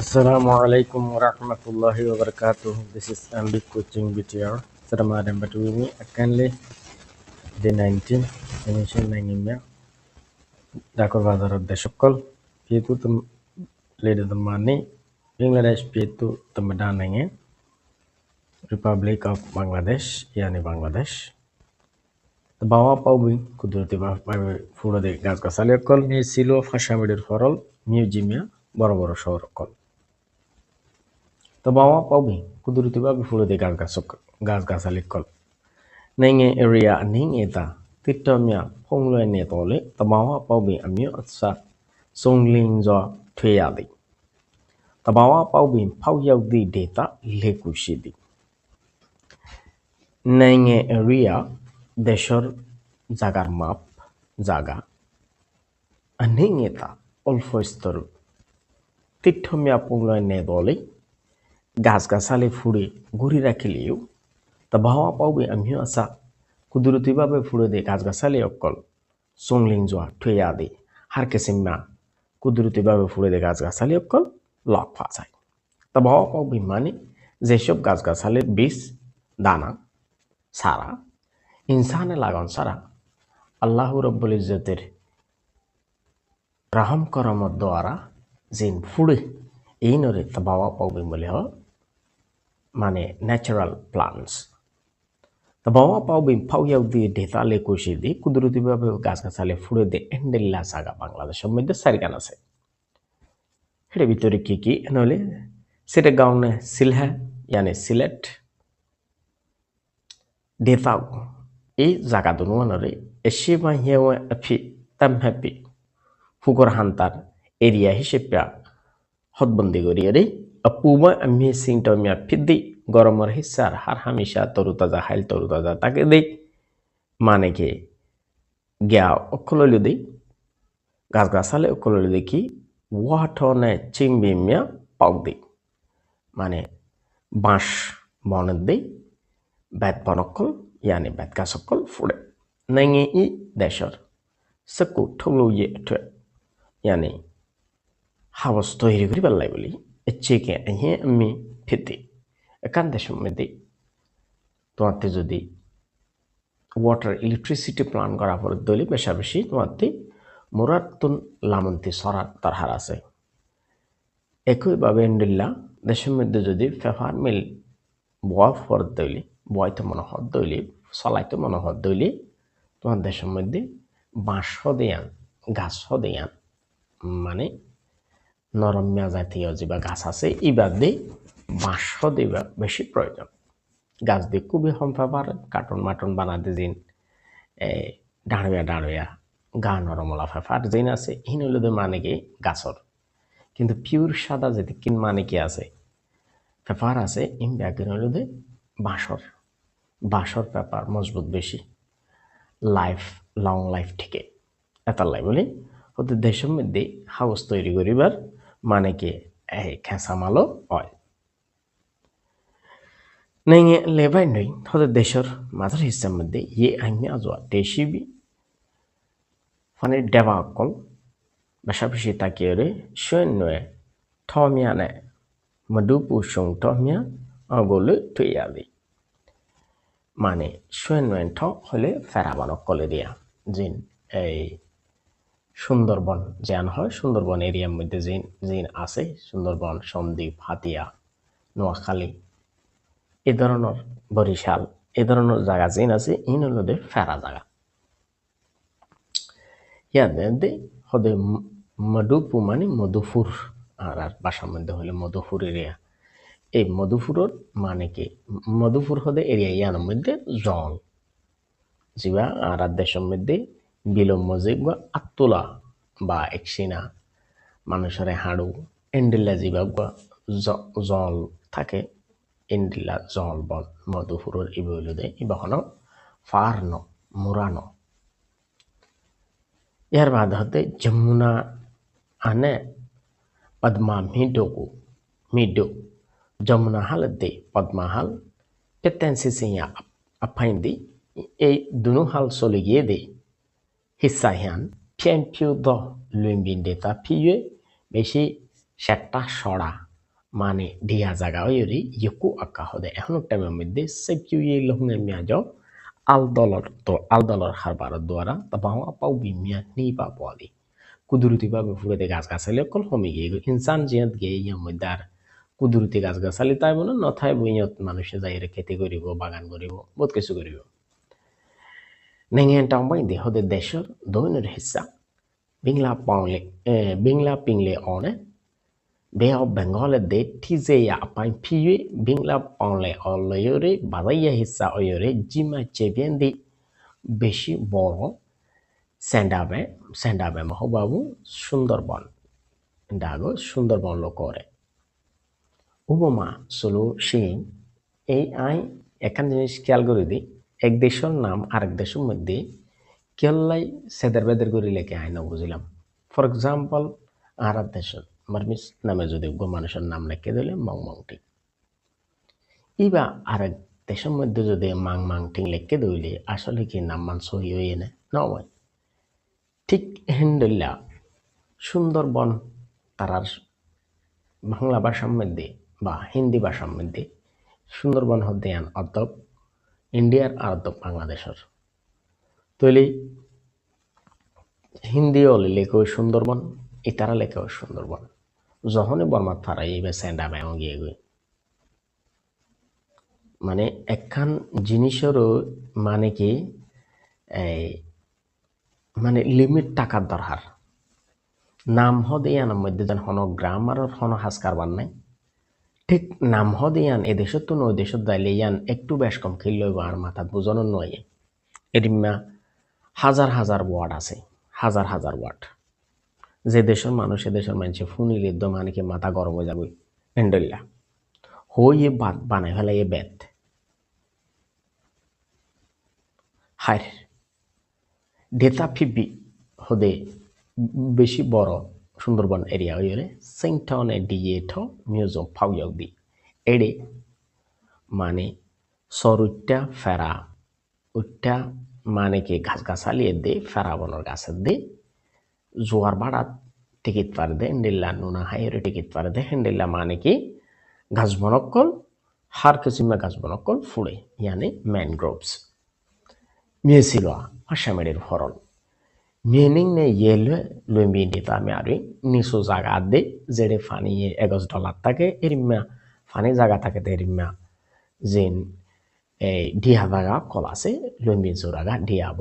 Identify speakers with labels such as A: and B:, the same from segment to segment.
A: Assalamualaikum warahmatullahi wabarakatuh. This is MB Coaching BTR. Sedamaran batu ini akan le day 19 emission nangimya. Dakor bazar deshokol. Pitu tum lede temani. Bangladesh pitu temedan nange. Republic of Bangladesh yani Bangladesh. Bawa paubi kudurti ba fulo de gas gasale kol ni silo fashamedir forol museumya বড় বড় শহর call Tabawa paubi kuduruti ba bifuro de gas gasali kol nenge area ning eta titomya phonglo ne tole tabawa paubi amyo atsa songling zo thweyadi tabawa paubi phau yauk di data leku shidi nenge area deshor jagar map jaga aning eta olfo storu titomya phonglo ne tole gas gasale ফুড়ে ঘুরি রাখিলেও তা বাহাওয়া পাওবে আমিও আসা কুদরতিভাবে ফুড়ে দে গাছ গাছালে অকল সংলিং জোয়া ঠুয়া দে হার কেসিমা কুদরতিভাবে ফুড়ে দে গাছ গাছালে অকল lock ফাঁসায় তা বাহাওয়া পাওবে মানে যেসব গাছ গাছালের বীজ দানা সারা ইনসানে লাগান সারা আল্লাহ রব্বুল ইজ্জতের রাহম করমত দ্বারা জিন ফুড়ে এই নরে তা বাহাওয়া পাওবে বলে হয় মানে ন্যাচারাল প্লান্টস তা বাবা পাওবি ফাউ ইয়াউ দিয়ে ঢেতালে কষি দিয়ে কুদরতিভাবে গাছ গাছালে ফুড়ে দিয়ে এন্ডেল্লা সাগা বাংলাদেশের মধ্যে সারিগান আছে এটার ভিতরে কি নইলে সেটা গাউনে সিলহা ইয়ানে সিলেট ঢেতাও এই জায়গা দুনুয়ানরে এসে মাহিয়াও এফি তাম হ্যাপি ফুকর হান্তার এরিয়া হিসেবে হদবন্দি করিয়ে পুমা আমি সিংটমিয়া ফিদ্দি গরমের হিসার হার হামেশা তরুতাজা হাইল তরুতাজা তাকে দেই মানে কি গিয়া অকললি দেই গাছ গাছালে অকললি দেখি ওয়াটনে চিংবিমিয়া পাও দেই মানে বাঁশ বনের দেই বেত বনকল ইয়ানি বেত গাছকল ফুড়ে নাইঙে ই দেশর সকু ঠুলো ইয়ে ইয়ানি হাবস তৈরি করি পাল্লাই বলি এচেকে আহে আমি ফিতি এখান দেশের মধ্যে তোমাতে যদি ওয়াটার ইলেকট্রিসিটি প্লান করা পরে দলি বেশা বেশি তোমাতে মুরাতুন লামন্তি সরাত তার হার আছে একইভাবে এন্ডিল্লা দেশের মধ্যে যদি ফেফার মিল বয় ফর দইলি বয়তে মনোহর দইলি চলাইতে মনোহর দইলি তোমার দেশের মধ্যে বাঁশ দেয়ান গাছ দেয়ান মানে নরম্যা জাতীয় যেবা গাছ আছে ইবার দিয়ে বাঁশ দিবা বেশি প্রয়োজন গাছ দিয়ে খুবই সম্ভাবার কার্টুন মাটন বানাতে দিন ডাঁড়িয়া গা নরমলা ফেফার যেন আছে হিন হইলে মানে কি গাছর কিন্তু পিওর সাদা যদি কিন মানে কি আছে ফেফার আছে ইন ব্যাগিন হইলে বাঁশর পেপার মজবুত বেশি লং লাইফ থেকে এটার লাই বলি হতে দেশের মধ্যে হাউস তৈরি করিবার মানে কি খেসামালো হয় নেঙে লেবাই নই হতে দেশের মাঝার হিসার মধ্যে ইয়ে আইমি আজোয়া দেশিবি মানে ডেবা অকল বেশা বেশি তাকিয়ে রে সৈন্যে থমিয়া নে মধুপু সং থমিয়া অগলে থইয়া দি মানে সৈন্যে থ হলে ফেরাবান অকলে দিয়া জিন এই সুন্দরবন যেন হয় সুন্দরবন এরিয়ার মধ্যে জিন আছে সুন্দরবন সন্দ্বীপ হাতিয়া নোয়াখালী এ ধরনের বরিশাল এ ধরনের জায়গা জিন আছে ইন হল ফেরা জায়গা ইয়াদে হদে মধুপু মানে মধুপুর আর বাসার মধ্যে হলে মধুপুর এরিয়া এই মধুপুরের মানে কি মধুপুর হদে এরিয়া ইয়ার মধ্যে জল জিবা আর দেশের মধ্যে বিলম্ব জিবা আত্তোলা বা একসিনা মানুষের হাড়ু এন্ডিল্লা জিবা জল থাকে এন্ডিল্লা জল বল মধুপুরের ইবইল দে ইবাহন ফার্ন মুরানো ইয়ার বাদ হতে যমুনা আনে পদ্মা মিডো যমুনা হাল দে পদ্মা হাল পেতেন্সি সিয়া আফাইন দি এই দুনো হাল চলে গিয়ে দে হিসা হিয়ান ফিউ দ লুইম্বিন দেতা ফিয়ে বেশি সেটা সরা মানে ঢিয়া জাগা ওইরি ইয়কু আকা হদে এখন টাইমের মধ্যে সেকিউ ইয়ে লহঙ্গে মিয়া যাও আল দলর হারবার দ্বারা তা বাও আপাও বিমিয়া নি বা পলি কুদরতি ভাবে ফুরেতে গাছ গাছালি অকল হমি গিয়ে ইনসান জিয়াত গিয়ে ইয়ার মধ্যে আর কুদরতি গাছ গাছালি তাই বলে নথায় বইয়ত মানুষে যাই খেতি করিব বাগান করিব বহুত কিছু করিব নেঙেন টাউন বাইন্দে হদে দেশর দৈনের হিসা বিংলা পিংলে অনে বে অফ বেঙ্গলে দে ঠিজে আপাই ফিয়ে বিংলা পাউলে অলয়রে বাজাইয়া হিসা অয়রে জিমা চেবিয়েন দি বেশি বড় স্যান্ডাবে মহবাবু সুন্দরবন ডাগো সুন্দরবন লোকরে উপমা সলো সেই এই আই এখান জিনিস খেয়াল করে দিই এক দেশের নাম আরেক দেশের মধ্যে কেল্লাই সেদের বেদের করে লেখে আয় না বুঝলাম ফর এক্সাম্পল আর দেশের মার্মিস নামে যদি মানুষের নাম লেখে দিলে মং মংটি ইবা আরেক দেশের মধ্যে যদি মাং মাংটিং লেখে দিলে আসলে কি নাম মান সহি হয়ে না নয় ঠিক হেন্ডল্লা সুন্দরবন তারার বাংলা ভাষার মধ্যে বা হিন্দি ভাষার মধ্যে সুন্দরবন হতে আন অর্ধক ইন্ডিয়ার আর অর্ধক বাংলাদেশের তৈলি হিন্দি হলে লেখো সুন্দরবন ইতারা লেখো সুন্দরবন যখনই বর্মার ফারা এই স্যান্ডা ব্যাং গিয়ে গই মানে একখান জিনিসেরও মানে কি এই মানে লিমিট টাকার দরকার নাম হদে আনার মধ্যে যেন হন গ্রামার হন হাসকার বান নাই ঠিক নাম হদে আন এ দেশত তো নয় দেশত দাইলে ইয়ান একটু বেশ কম খেল আর মাথাত বোঝানো নয় এরিমা হাজার হাজার ওয়ার্ড আছে হাজার হাজার ওয়ার্ড যে দেশের মানুষ এ দেশের মানুষে ফুনিলে একদম মানে কি মাথা গরম হয়ে যাবে হ্যান্ডেললা হই এ বাদ বানাই ফেলাই এ বেত হায় ডেটা ফিবি হদে বেশি বড় সুন্দরবন এরিয়া হইলে সেন্টনে ডিয়েট মিউজিয়াম ফাউয়াক দি এডে মানে সরুটা ফেরা উঠটা মানে কি ঘাস গাছালি দে ফেরা বনর গাছের দে জোয়ার বাড়াত টিকিট পার দে হেন্ডিল্লা নুনা হাইরে টিকিট পার দে হেন্ডিল্লা মানে কি ঘাস বনক্কল হার কিসিমে ঘাস বনক্কল ফুড়ে ইয়ানি ম্যানগ্রোভস মিয়েছিল আসামের হরল মিনিং নে ইয়েলে লুম্বি দিতা আমি আর নিচু জায়গা দে যেড়ে ফানি $1 থাকে এরিম্মা ফানি জায়গা থাকে এরিম্মা যেন এই ডিহা জায়গা কল আছে লুম্বি জোরাগা ডিয়াব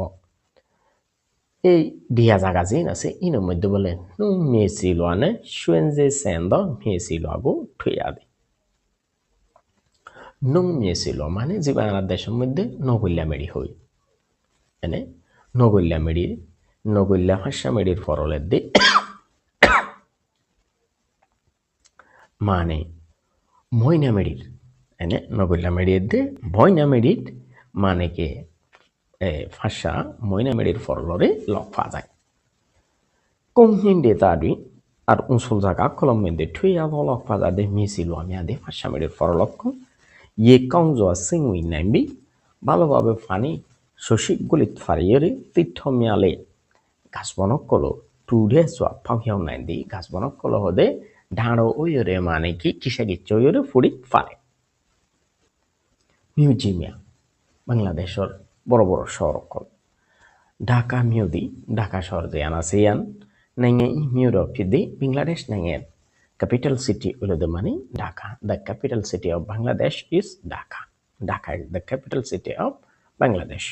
A: এই ডিহা জায়গা যেন আছে ইনের মধ্যে বলে মেয়েছিল আনে সুয়েন যে সেন্দ মেয়েছিল আগো ঠুয়া দে নুম মেয়েছিল মানে যে বাংলাদেশের মধ্যে নগল্যা মেড়ি হই এনে নগল্যা ভাষা মেডির ফরলের দি মানে ময়না মেডির এনে নগল্যা মেডির দি ময়না মেডির মানে কে ভাষা ময়না মেডির ফরলরে লক পা যায় কম হিন্দি তারি আর উঁচুল জায়গা কলম মেদে ঠুইয়া লক পা যায় মিছিল আমি আদে ভাষা মেডির ফরলক্ষ ইয়ে কং জোয়া সিংউই নাইবি ভালোভাবে ফানি শশিক গলিত ফারিয়রে তীর্থ মিয়ালে গাছ বনকল টুডে সোয়া ফাঁকিয়াও নাই দি গাছ বনকল হদে ঢাড়ো ওইরে মানে কি কিসা গিচ্ছে ওইরে ফুড়ি ফারে মিউজিয়াম বাংলাদেশের বড় বড় শহর অকল ঢাকা মিউদি ঢাকা শহর যে আন আছে ইয়ান নাইঙে মিউরো ফিদি বাংলাদেশ নাইঙে ক্যাপিটাল সিটি হলো দে মানে Dhaka the capital city of Bangladesh is Dhaka Dhaka is the capital city of Bangladesh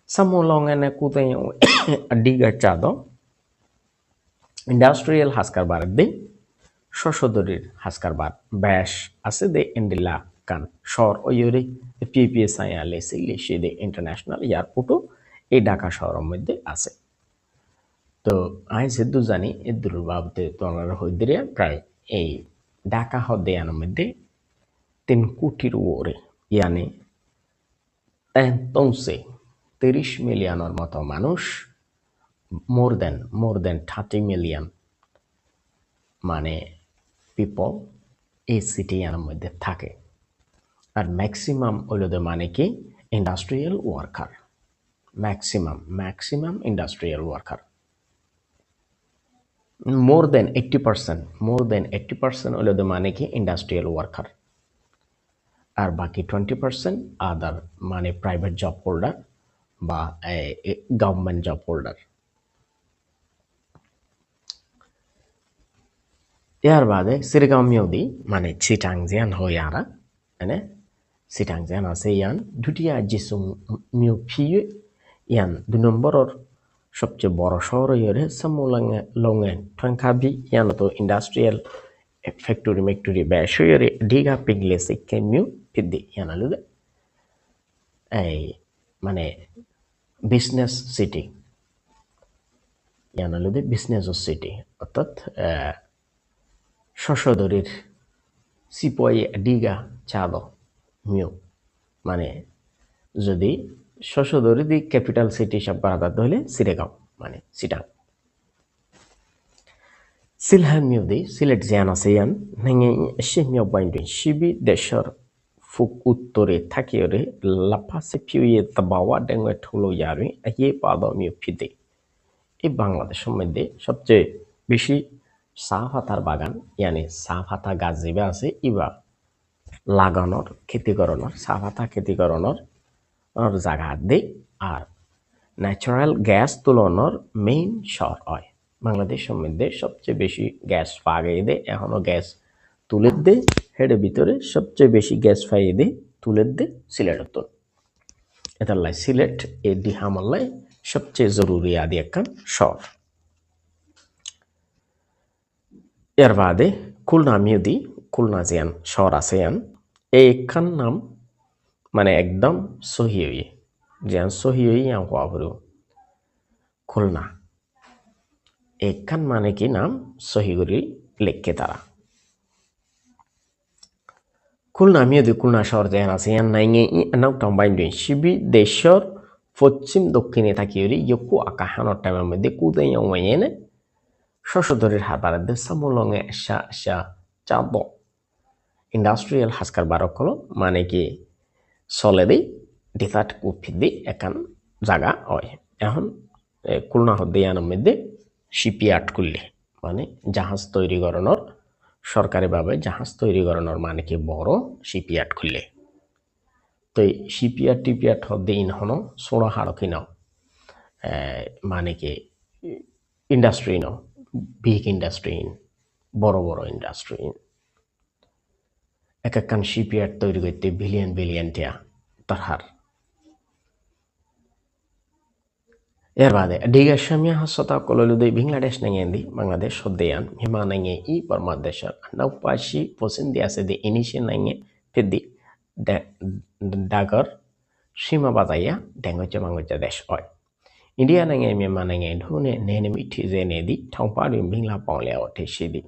A: samulongane kutay adiga chado industrial হাসকারবার দে শশদরির হাসকারবার ব্যাস আছে দে ইন্ডিলা কান শহর ওয়রে পিপিএসআই আলে সিলিশি দে ইন্টারন্যাশনাল এয়ারপোর্টও এই ঢাকা শহরের মধ্যে আছে তো আই যেদু জানি এদুর বাবদে তোমার হইদিরিয়া প্রায় এই ঢাকা হদে আনার মধ্যে 3 কোটির ওরে ইয়ানি entonces 30 মিলিয়নের মতো মানুষ মোর দেন 30 মিলিয়ন মানে পিপল এই সিটির মধ্যে থাকে আর ম্যাক্সিমাম হইল মানে কি industrial worker maximum industrial worker more than 80% হলো মানে কি ইন্ডাস্ট্রিয়াল ওয়ার্কার, আর বাকি 20% আদার মানে প্রাইভেট জব হোল্ডার বা গভর্নমেন্ট জব হোল্ডার। ইয়ার বাদে সিরগাঁও মিউদি মানে চিটাংজিয়ান হই আরা মানে চিটাংজিয়ান আছে ইয়ান দুটিয়া জিসুং মিউ ফিউ ইয়ান 2 নম্বরের সবচেয়ে বড় শহর হইরে সামুলাঙ্গে লঙ্গে ঠংখাবি ইয়ান তো ইন্ডাস্ট্রিয়াল ফ্যাক্টরি মেক্টরি বেশ হইরে ডিগা পিগলে সিকে মিউ ফিদি ইয়ান আলুদে এই মানে বিজনেস সিটি ইয়ান আলুদে বিজনেস সিটি অর্থাৎ শশদরীর সিপয় ডিগা চাঁদ মিউ মানে যদি শশদরী দি ক্যাপিটাল সিটি সব বারাদাত হলে সিরেগাঁও মানে সিটাং। সিলহান মিউদি সিলেট জিয়ান আছে ইয়ান নেঙে এসে মিয়াও বাইন্ডুই শিবি দেশর ফুক উত্তরে থাকিয়রে লাফাসে ফিউয়ে তাবাওয়া ডেঙ্গে ঠুলো ইয়ারে আইয়ে পাদ মিউ ফিদে। এই বাংলাদেশের মধ্যে সবচেয়ে বেশি চা পাতার বাগান ইয়ানি চা পাতা গাছ যেবা আছে ইবা লাগানোর খেতি করানোর চা পাতা খেতি করানোর জায়গা দেয় আর ন্যাচারাল গ্যাস তুলনার মেইন শহর হয়। বাংলাদেশের মধ্যে সবচেয়ে বেশি গ্যাস পাইয়ে দেয় এখনো গ্যাস তুলে দে হেডের ভিতরে সবচেয়ে বেশি গ্যাস পাইয়ে দেয় তুলে দে সিলেটের তো এটার সিলেট এই দিহামাল্লায় সবচেয়ে জরুরি আদি একখান শহর। এর বাদে খুলনা মিউদি খুলনা জিয়ান শহর আছে ইয়ান এই একখান নাম মানে একদম সহি হইয়ে জিয়ান সহি হই ইয়ান হওয়া খুলনা একখান মানে কি নাম সহি করি লেখকে তারা। খুলনা মিউদি খুলনা শহর জিয়ান আছে ইয়ান নাইঙে নাও টাম্বাইন্ডুই শিবি দেশর পশ্চিম দক্ষিণে থাকিওরি ইয়কু আকাহানোর টাইমের মধ্যে কুদে ইয়াওয়াইয়েনে শশধরের হাবারাদে সামুলঙে এসা চাঁদ ইন্ডাস্ট্রিয়াল হাসকার বারকলো মানে কি চলে দেই ডিসার্ট কুফিদি একান জায়গা হয়। এখন খুলনা হদ্দিয়ানের মধ্যে শিপইয়ার্ড করলে মানে জাহাজ তৈরি করানোর সরকারিভাবে জাহাজ তৈরি করানোর মানে কি বড় শিপইয়ার্ড খুললে তো এই শিপইয়ার্ড টিপিয়ার্ড হদ্দে ইনহনো সোড়া হাড়কি নাও মানে কি ইন্ডাস্ট্রি নাও বিগ ইন্ডাস্ট্রি বড় বড় ইন্ডাস্ট্রি এক একখান শিপইয়ার্ড তৈরি করতে বিলিয়ন বিলিয়ন টিয়া তাহার। এর বাদে ডিগা শামিয়া হাসতা কললুদে বাংলাদেশ নাঙেন্দি বাংলাদেশ সদ্দেয়ান হিমা নাঙে ই পরমাদেশর নৌপাশি পসিন্দি আছে দি ইনিশে নাঙে ফিদি ডাগর সীমা বাজাইয়া ডেঙ্গচা মাঙ্গচা দেশ হয়। ইন্ডিয়া নাঙে মিমা নাঙে ঢুনে নেনে মিঠি যে নেদি ঠাউপাড়ি বিংলা পাওলে ওঠে সিদি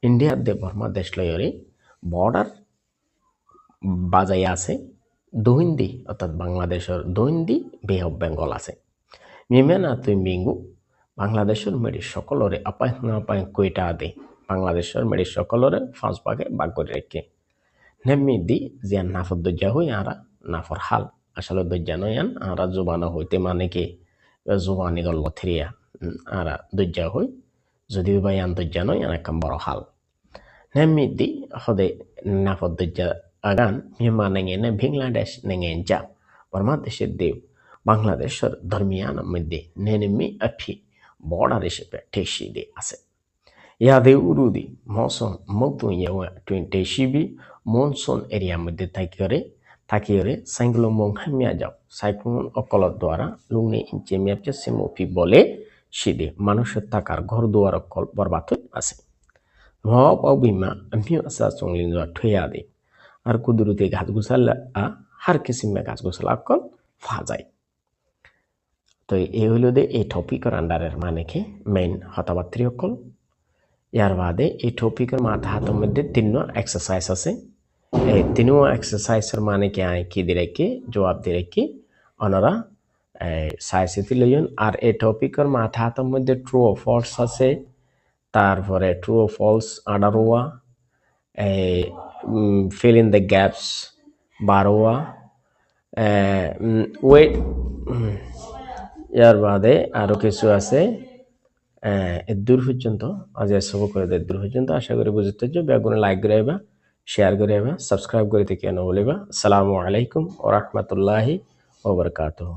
A: ইন্ডিয়ার দে পরমাদেশ লয়রে বর্ডার বাজাইয়া আছে দহিন্দি অর্থাৎ বাংলাদেশের দহিন্দি বে অফ বেঙ্গল আছে মিমেনা তুই মিঙ্গু বাংলাদেশের মেডি সকলরে আপায় না আপায় কইটা দে বাংলাদেশের মেডি সকলরে 5 ভাগে ভাগ করে রেখে নেমি দি জিয়ান নাফর দজ্জা হই আরা নাফর হাল আসলে দজ্জা নয়ান আরা জুবানা হইতে মানে কি জুবানি গল থ্রিয়া আরা দজ্জা হই যদিও বা ইয়ান দজ্জা নয় আর একদম বড় হাল নেমি দি হদে নাফর দজ্জা আগান মিমা নেঙে নে বাংলাদেশ নেঙে যা বাংলাদেশের দেব বাংলাদেশের ধর্মিয়ানের মধ্যে নেনেমি আফি বর্ডার হিসেবে ঠেসি দিয়ে আছে ইয়াদে উরুদি মৌসুম মৌতুন ইয়াওয়া 20 শিবি মনসুন এরিয়ার মধ্যে থাকিরে সাইক্লোন মংহামিয়া যাও সাইক্লোন অকলত দ্বারা লুংনে ইঞ্চে মেপচে সেমোফি বলে সিদে মানুষের থাকার ঘর দুয়ার অকল বরবাদ আছে হওয়া পাও বিমা আমিও আসা চংলিন যাওয়া ঠুয়া দে আর কুদুরুতে গাছ গুছালা হার কিসিমে গাছ গুছালা অকল ফা যায়। তো এই হইল দে এই টপিকের আন্ডারের মানে কি মেইন হতাবাত্রী অকল। ইয়ার বাদে এই টপিকের মাথা হাতের মধ্যে 3 এক্সারসাইজ আছে এই 3 এক্সারসাইজের মানে কি আয় কি দিলে কি জবাব দিলে কি ওনারা সাইসিতি লইন আর এই টপিকের মাথা হাতের মধ্যে ট্রু ও ফলস আছে তারপরে ট্রু ও ফলস আডারোয়া ফিল ইন দ্য গ্যাপস বারোয়া ওয়েট ইয়ার বাদে আরো কিছু আছে দূর পর্যন্ত আজ এসব করে দেয় দূর পর্যন্ত আশা করি বুঝতে বেগুনে লাইক করে আইবা শেয়ার করে আইবা সাবস্ক্রাইব করে থেকে বলিবা আসসালামু আলাইকুম ওয়া রাহমাতুল্লাহি ওয়া বারাকাতুহু।